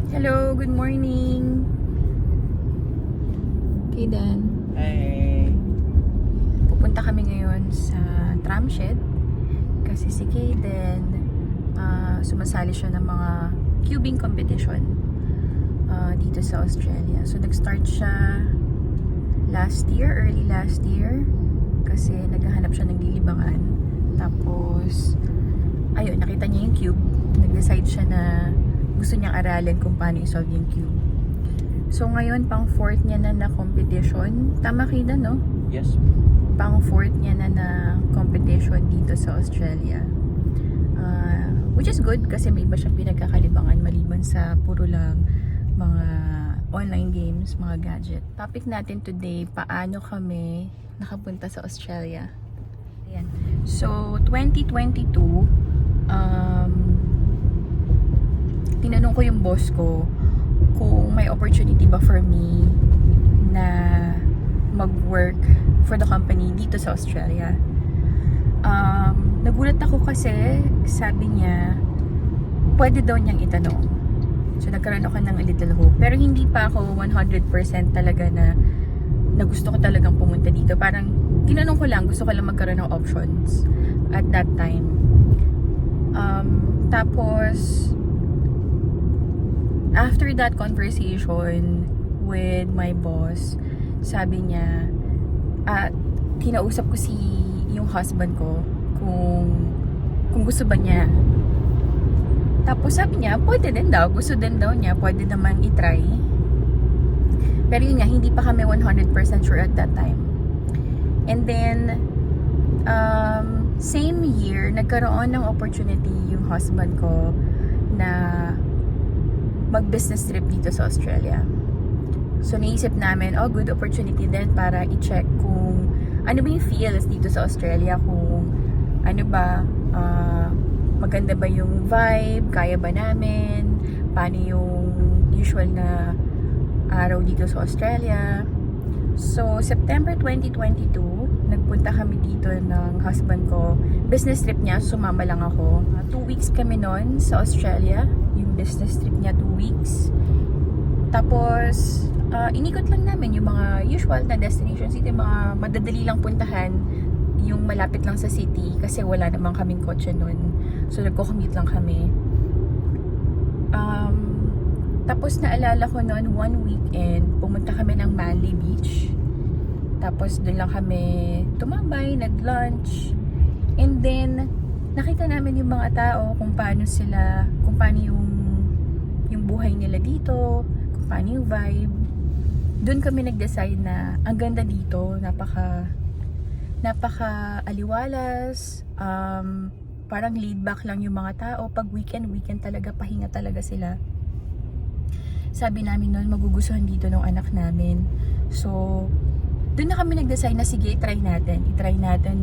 Hello, good morning. Dan. Hey. Pupunta kami ngayon sa Tramshed kasi si Kayden sumasali siya ng mga cubing competition dito sa Australia. So nag-start siya early last year kasi naghahanap siya ng lilibangan. Tapos ayun, nakita niya yung cube. Nag-decide siya na gusto niyang aralin kung paano i-solve yung cube. So ngayon, pang fourth niya na competition. Tama kita, no? Yes. Pang fourth niya na competition dito sa Australia. Which is good kasi may iba siyang pinagkakalibangan maliban sa puro lang mga online games, mga gadget. Topic natin today, paano kami nakapunta sa Australia. Ayan. So, 2022, tinanong ko yung boss ko kung may opportunity ba for me na mag-work for the company dito sa Australia. Nagulat ako kasi sabi niya pwede daw niyang itanong. So nagkaroon ako ng a little hope. Pero hindi pa ako 100% talaga na gusto ko talagang pumunta dito. Parang tinanong ko lang, gusto ko lang magkaroon ng options at that time. Tapos after that conversation with my boss, sabi niya, kinausap ko yung husband ko kung gusto ba niya. Tapos sabi niya, pwede din daw, gusto din daw niya, pwede naman itry. Pero yun nga, hindi pa kami 100% sure at that time. And then, same year, nagkaroon ng opportunity yung husband ko na mag-business trip dito sa Australia. So, naisip namin, good opportunity din para i-check kung ano ba yung feels dito sa Australia, kung ano ba, maganda ba yung vibe, kaya ba namin, paano yung usual na araw dito sa Australia. So, September 2022, nagpunta kami dito ng husband ko. Business trip niya, sumama lang ako. 2 weeks kami noon sa Australia. Yung business trip niya, 2 weeks. Tapos, inikot lang namin yung mga usual na destinations. Ito yung mga madadali lang puntahan, yung malapit lang sa city kasi wala namang kaming kotse noon. So, nagko-commute lang kami. Tapos, naalala ko noon, one weekend, pumunta kami ng Manly Beach. Tapos, doon lang kami tumambay, nag-lunch. And then, nakita namin yung mga tao, kung paano yung buhay nila dito, kung paano yung vibe. Doon kami nag-decide na ang ganda dito, napaka aliwalas, parang laid back lang yung mga tao. Pag weekend talaga, pahinga talaga sila. Sabi namin noon, magugustuhan dito ng anak namin. So, doon na kami nag-decide na sige, i-try natin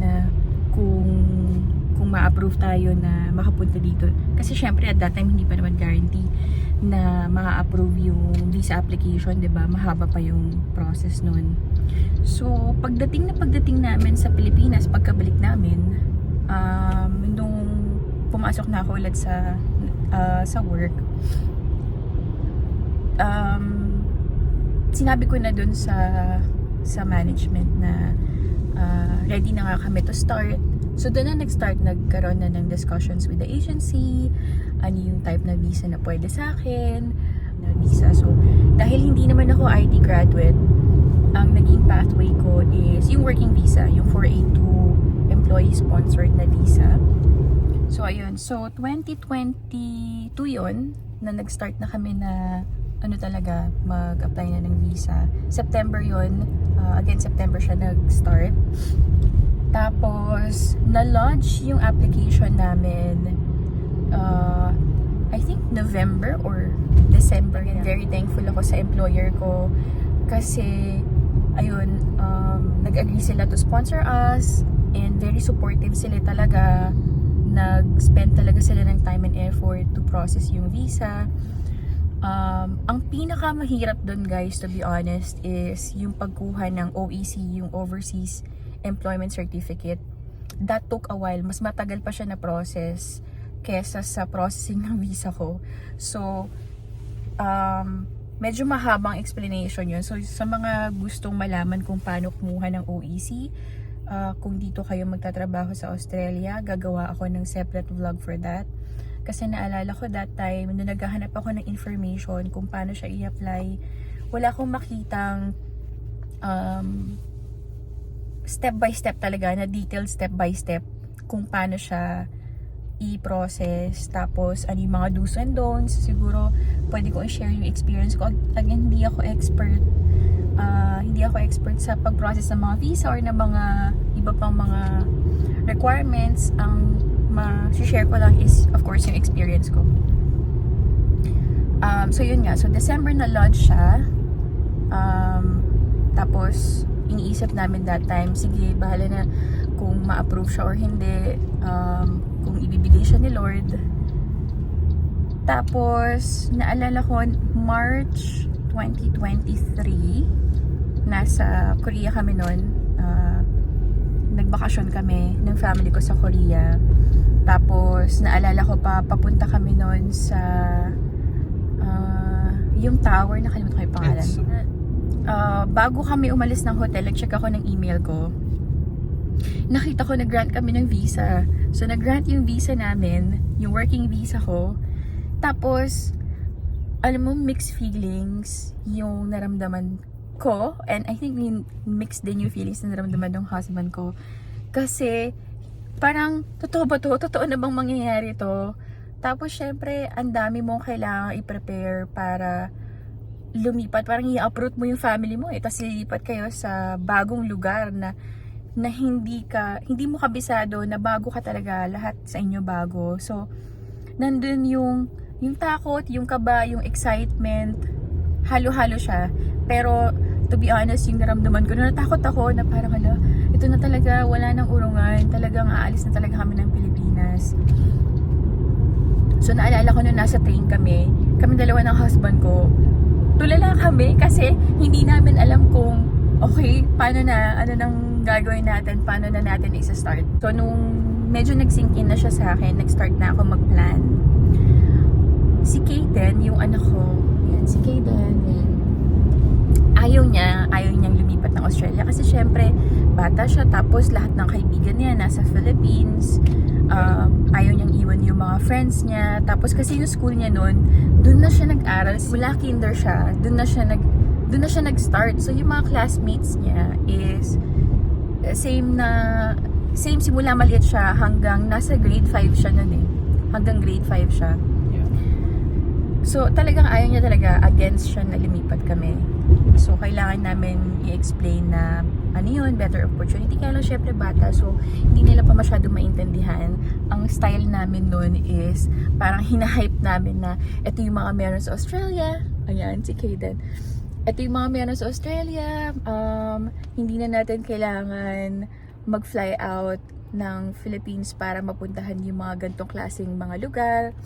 na kung ma-approve tayo na makapunta dito. Kasi syempre at that time hindi pa naman guarantee na ma-approve yung visa application, 'di ba? Mahaba pa yung process noon. So, pagdating namin sa Pilipinas, pagkabalik namin, nung pumasok na ako ulit sa work, sinabi ko na dun sa management na ready na nga kami to start. So doon na nagkaroon na ng discussions with the agency, ano yung type na visa na pwede sa akin, na visa. So dahil hindi naman ako IT graduate, ang naging pathway ko is yung working visa, yung 482 employee sponsored na visa. So ayun, so 2022 yun na nag-start na kami na talaga mag-apply na ng visa. September yun, again September siya nag-start. Tapos, na-launch yung application namin, I think November or December. And very thankful ako sa employer ko kasi, ayun, nag-agree sila to sponsor us and very supportive sila talaga. Nag-spend talaga sila ng time and effort to process yung visa. Ang pinakamahirap doon, guys, to be honest, is yung pagkuha ng OEC, yung Overseas Employment Certificate. That took a while. Mas matagal pa siya na process kesa sa processing ng visa ko. So, medyo mahabang explanation yun. So, sa mga gustong malaman kung paano kumuha ng OEC, kung dito kayo magtatrabaho sa Australia, gagawa ako ng separate vlog for that. Kasi naalala ko that time, nung naghahanap ako ng information kung paano siya i-apply, wala akong makitang step by step talaga, na detailed step by step kung paano siya i-process, tapos ano yung mga do's and don'ts. Siguro pwede ko i-share yung experience ko. Again, hindi ako expert sa pag-process ng mga visa or ng mga iba pang mga requirements. Ang ma-share ko lang is of course yung experience ko. So yun nga, so December na lodge siya. Tapos iniisip namin that time, sige, bahala na kung ma-approve siya or hindi, kung ibibigay siya ni Lord. Tapos, naalala ko, March 2023, nasa Korea kami noon. Nagbakasyon kami ng family ko sa Korea. Tapos, naalala ko pa, papunta kami noon sa yung tower, nakalimutan ko yung pangalan. Bago kami umalis ng hotel, nag-check ako ng email ko. Nakita ko nag-grant kami ng visa. So, nag-grant yung visa namin, yung working visa ko. Tapos, alam mo, mixed feelings yung naramdaman ko. And I think mixed din yung feelings na naramdaman ng husband ko. Kasi, parang, totoo ba to? Totoo na bang mangyayari to? Tapos, syempre, ang dami mong kailangan i-prepare para lumipat. Parang i-uproot mo yung family mo tapos lilipat kayo sa bagong lugar na hindi mo kabisado, na bago ka talaga, lahat sa inyo bago. So, nandun yung takot, yung kaba, yung excitement, halo-halo siya. Pero, to be honest, yung naramdaman ko, natakot ako na parang, ito na talaga, wala nang urungan, talagang aalis na talaga kami ng Pilipinas. So, naalala ko nung nasa train kami dalawa ng husband ko, tulala kami kasi hindi namin alam kung okay, paano na, ano nang gagawin natin, paano na natin isa-start. So, nung medyo nag-sink in na siya sa akin, nag-start na ako mag-plan. Si Kaden, yung anak ko, yan, si Kaden, ayaw niyang lumipat ng Australia kasi syempre, bata siya, tapos lahat ng kaibigan niya nasa Philippines. Ayaw niyang iwan yung mga friends niya. Tapos kasi yung school niya noon, doon na siya nag-aral. Mula kinder siya, doon na siya nag-start. So yung mga classmates niya is same simula maliit siya hanggang nasa grade 5 siya noon eh. Hanggang grade 5 siya. Yeah. So talagang ayaw niya talaga, against siya na lumipat kami. So kailangan namin i-explain na ano yun, better opportunity. Kaya lang syempre bata, so hindi nila pa masyado maintindihan. Ang style namin nun is parang hinahype namin na ito yung mga meron sa Australia. Ayan, si Kaden. Ito yung mga meron sa Australia. Hindi na natin kailangan mag-fly out ng Philippines para mapuntahan yung mga gantong klaseng mga lugar.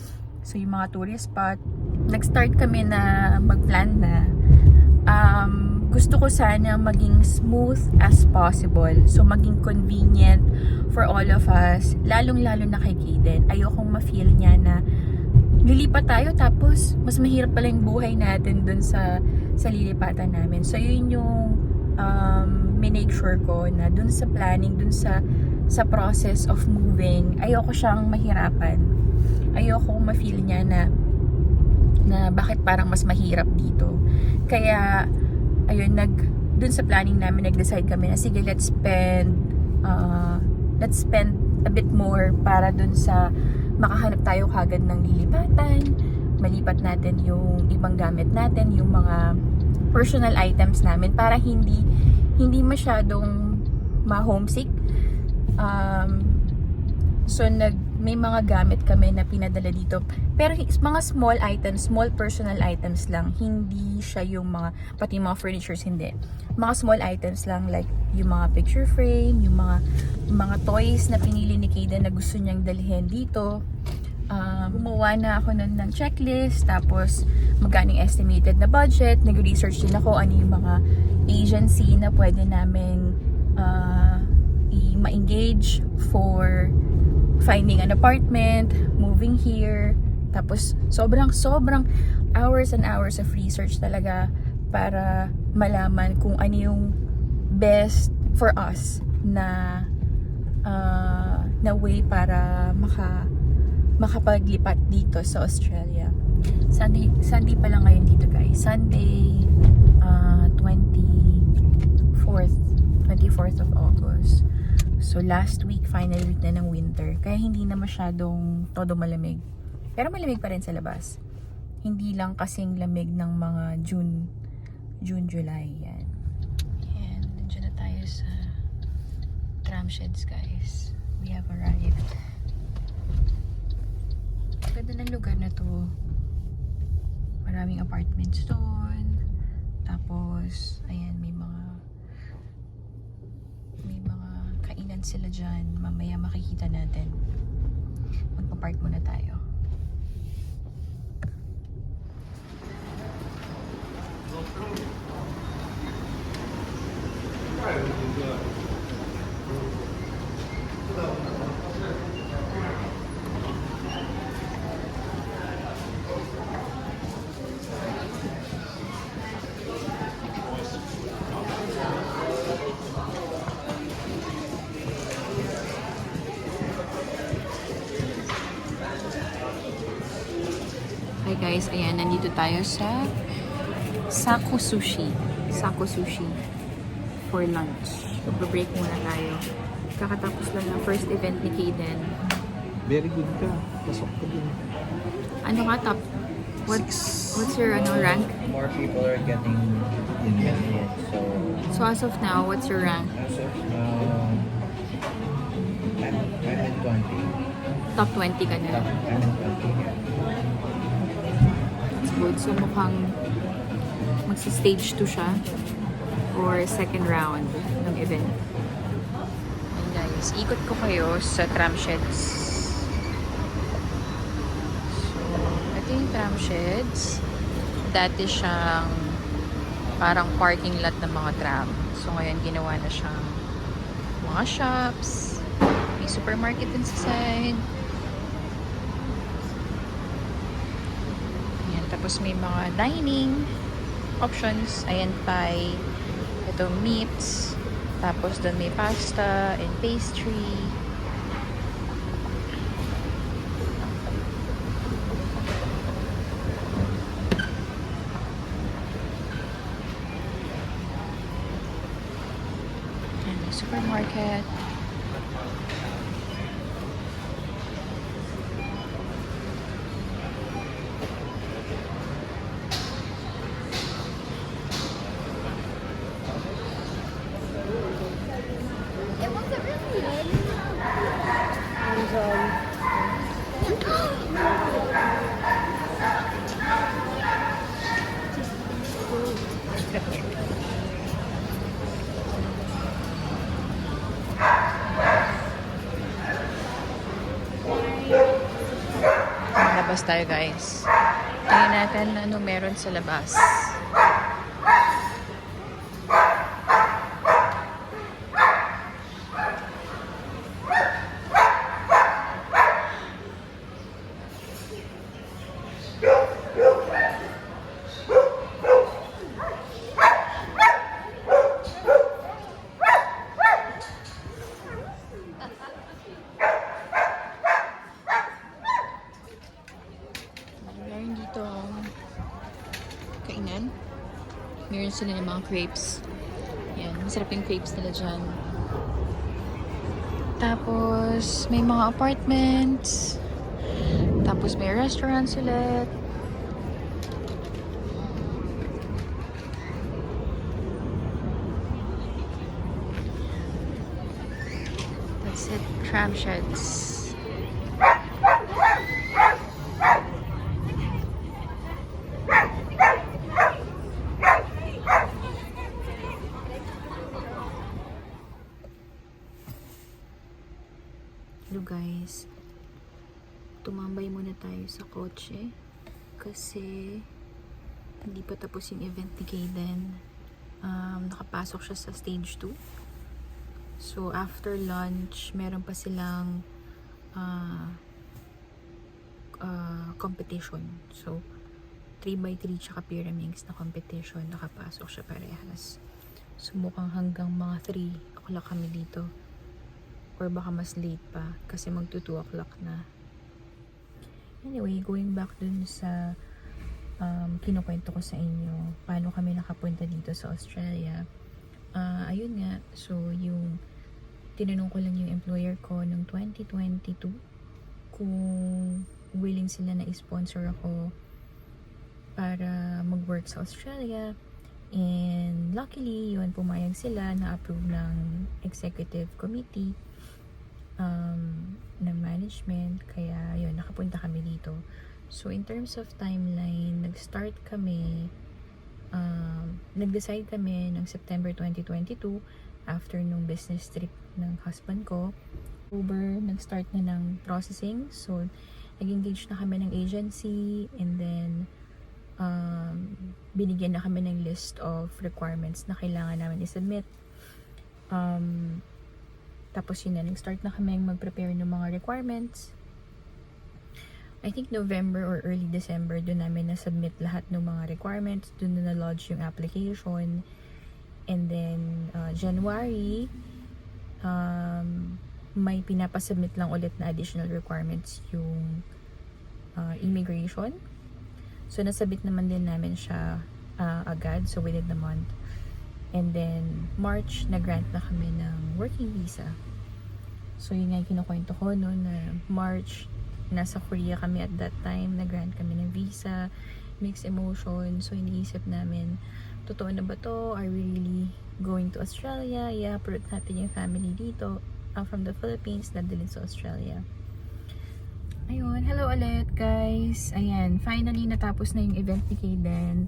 So yung mga tourist spot. Nag-start kami na mag-plan na. Gusto ko sana maging smooth as possible. So, maging convenient for all of us. Lalong-lalo na kay Kaden. Ayokong ma-feel niya na lilipat tayo tapos mas mahirap pala yung buhay natin dun sa lilipatan namin. So, yun yung minake sure ko na dun sa planning, dun sa process of moving, ayoko siyang mahirapan. Ayokong ma-feel niya na bakit parang mas mahirap dito. Kaya, ayun, dun sa planning namin, nag-decide kami na sige, let's spend a bit more para dun sa makahanap tayo kagad ng lilipatan, malipat natin yung ibang gamit natin, yung mga personal items namin para hindi masyadong ma-homesick. So, may mga gamit kami na pinadala dito. Pero mga small items, small personal items lang. Hindi siya yung pati mga furnitures, hindi. Mga small items lang, like yung mga picture frame, yung mga toys na pinili ni Kaden na gusto niyang dalhin dito. Gumawa na ako nun ng checklist, tapos magkano yung estimated na budget. Nag-research din ako ano yung mga agency na pwede namin ma-engage for finding an apartment, moving here. Tapos sobrang hours and hours of research talaga para malaman kung ano yung best for us na na way para makapaglipat dito sa Australia. Sunday pa lang ngayon dito guys. Sunday 24th of August. So last week, final week na ng winter. Kaya hindi na masyadong todo malamig. Pero malamig pa rin sa labas. Hindi lang kasing lamig ng mga June, July. Yan. And nandiyan na tayo sa tram sheds guys. We have arrived. Ganda ng lugar na to. Maraming apartments doon. Tapos, ayan, may mga kainan sila dyan. Mamaya makikita natin. Magpa-park muna tayo. Hi guys, ayan, nandito tayo sa Sako Sushi for lunch. Magbe-break muna tayo. Kakatapos lang ng first event ni Kaden. Very good ka. Pasok ka din. Ano ka, top? What's your rank? More people are getting in here. So as of now, what's your rank? As of now, I'm in 20. Top 20 ka na. I'm in 20 here. That's good. So mukhang magsi-stage 2 siya or second round ng event. And guys, ikot ko kayo sa tram sheds. So, ito yung tram sheds. Dati siyang parang parking lot ng mga tram. So, ngayon ginawa na siyang mga shops. May supermarket din sa side. Ayan, tapos may mga dining options. Ayan, pie. Ito, meats. Tapos doon may pasta and pastry. Ayan, may supermarket. Labas tayo guys. Tingnan natin ano meron sa labas. Meron dito kainan. Meron sila ng mga crepes. Yan, masarap yung crepes nila dyan. Tapos, may mga apartments. Tapos, may restaurants ulit. That's it. Tram sheds. Hello guys, tumambay muna tayo sa kotse kasi hindi pa tapos yung event ni Kaden. Nakapasok siya sa stage 2. So after lunch, meron pa silang competition. So 3x3 tsaka Pyraminx na competition. Nakapasok siya parehas. So mukhang hanggang mga 3 o'clock kami dito. Or baka mas late pa kasi magto 2 o'clock na. Anyway, going back dun sa kinukwento ko sa inyo, paano kami nakapunta dito sa Australia. Ayun nga, so yung tinanong ko lang yung employer ko noong 2022 kung willing sila na i-sponsor ako para mag-work sa Australia. And luckily, yun, pumayag sila na approve ng executive committee ng management. Kaya yun, nakapunta kami dito. So in terms of timeline, nag-start kami, nag-decide kami ng September 2022 after nung business trip ng husband ko. October, nag-start na ng processing. So nag-engage na kami ng agency, and then binigyan na kami ng list of requirements na kailangan namin i-submit. Tapos yun na, nag-start na kami mag-prepare ng mga requirements. I think November or early December, doon namin na-submit lahat ng mga requirements. Doon na na-lodge yung application. And then, January, may pinapasubmit lang ulit na additional requirements yung immigration. So, nasabit naman din namin siya agad. So, within the month. And then, March, nag-grant na kami ng working visa. So, yun nga yung kinukwento ko, no, na March, nasa Korea kami at that time, nag-grant kami ng visa, mixed emotions. So, iniisip namin, totoo na ba to? Are we really going to Australia? I-uproot natin yung family dito from the Philippines, dadalhin sa Australia. Ayun, hello ulit guys. Ayan, finally natapos na yung event ni Kaden.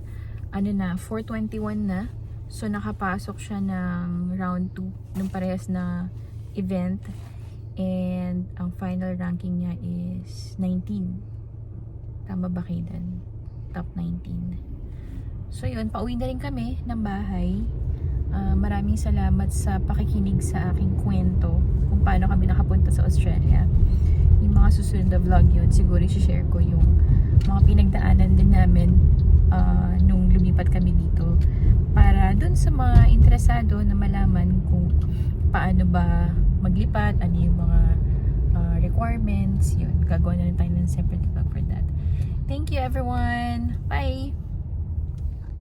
Ano na, 4:21 na. So, nakapasok siya ng round 2 ng parehas na event. And ang final ranking niya is 19. Tama ba, Kaden? Top 19. So yun, pauwi na rin kami ng bahay. Maraming salamat sa pakikinig sa aking kwento kung paano kami nakapunta sa Australia. Yung mga susunod na vlog yun, siguro i-share ko yung mga pinagdaanan din namin nung lumipat kami dito. Para dun sa mga interesado na malaman kung paano ba maglipat, ano yung mga requirements, yun, gagawa na rin tayo ng separate vlog for that. Thank you everyone! Bye!